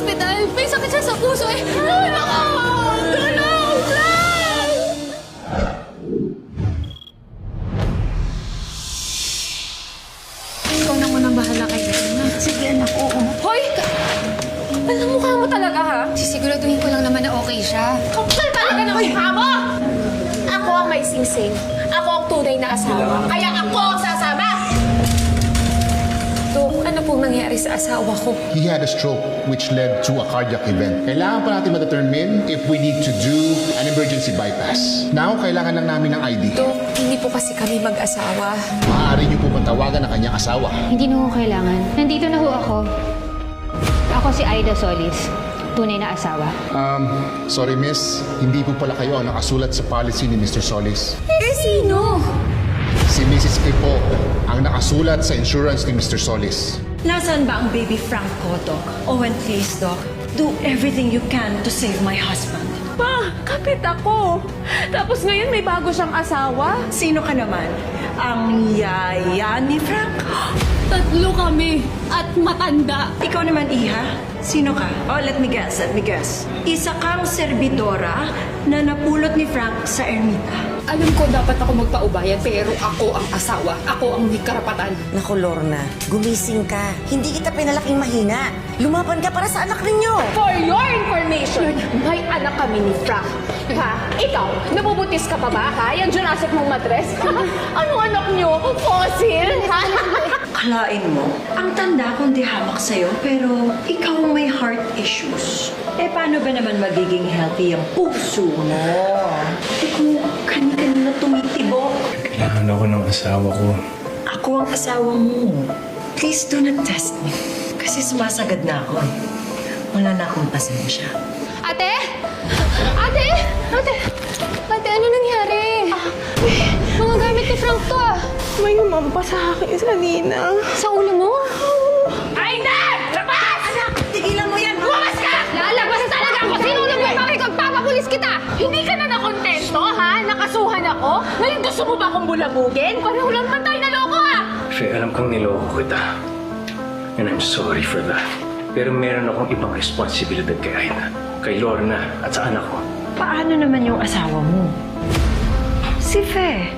ospital. May sakit siya sa puso eh. Tulong ako! Tulong! Lang! Ikaw na munang bahala kay Rina. Sige, anak, oo. Hoy! Alam mukha mo talaga ha? Sisiguraduhin ko lang naman na okay siya. Kapal talaga ng mukha mo! Ako ang may singsing. Ako ang tunay na asawa. Kaya ako ang sasama! Dok, ano pong nangyari sa asawa ko? He had a stroke which led to a cardiac event. Kailangan pa natin ma-determine if we need to do an emergency bypass. Now, kailangan lang namin ng ID. Dok, hindi po kasi kami mag-asawa. Maaari niyo po bang tawagan ang kanyang asawa? Hindi na ho kailangan. Nandito na ho ako. Ako si Aida Solis, tunay na asawa. Sorry miss, hindi po pala kayo ang nakasulat sa policy ni Mr. Solis. Eh, sino? Si Mrs. K po ang nakasulat sa insurance ni Mr. Solis. Nasaan ba ang baby Frank ko, Doc? Owen, please, Doc. Do everything you can to save my husband. Pa, kapit ako. Tapos ngayon may bago siyang asawa. Sino ka naman? Ang yaya ni Frank? Tatlo kami at matanda. Ikaw naman, Iha? Sino ka? Oh, let me guess. Isa kang serbidora na napulot ni Frank sa ermita. Alam ko dapat ako magpaubayan pero ako ang asawa. Ako ang may karapatan. Naku, Lorna, gumising ka. Hindi kita pinalaking mahina. Lumaban ka para sa anak ninyo. For your information, may anak kami ni Frank. Ha? Ikaw, nabubutis ka pa ba, ha? Yung Jurassic mong matres? Anong anak niyo? Fossil? Ha? Kalain mo, ang tanda kong di hamak sa'yo, pero ikaw may heart issues. Eh, paano ba naman magiging healthy ang puso mo? Eh, kung kani-kanina tumitibok. Kailangan ako ng asawa ko. Ako ang asawa mo. Please do not test me. Kasi sumasagad na ako. Wala na akong pasensya. Ate? Ate? Ate? Ate, ano nangyari? Mga gamit ni Frank to ah. May humampa sa akin kanina. Sa ulo mo? Aida! Labas! Anak, tigilan mo yan! Bumas ka! Lalabas talaga ako! Sinulong mo yung magpapapulis kita! Hindi ka na nakontento, ha? Nakasuhan ako? Ngayon gusto mo ba akong bulabugin? Pareho lang man tayo naloko, ha? Faye, alam kang niloko kita. And I'm sorry for that. Pero meron akong ibang responsibilidad kay Aida, kay Lorna at sa anak ko. Paano naman yung asawa mo? Si Fe.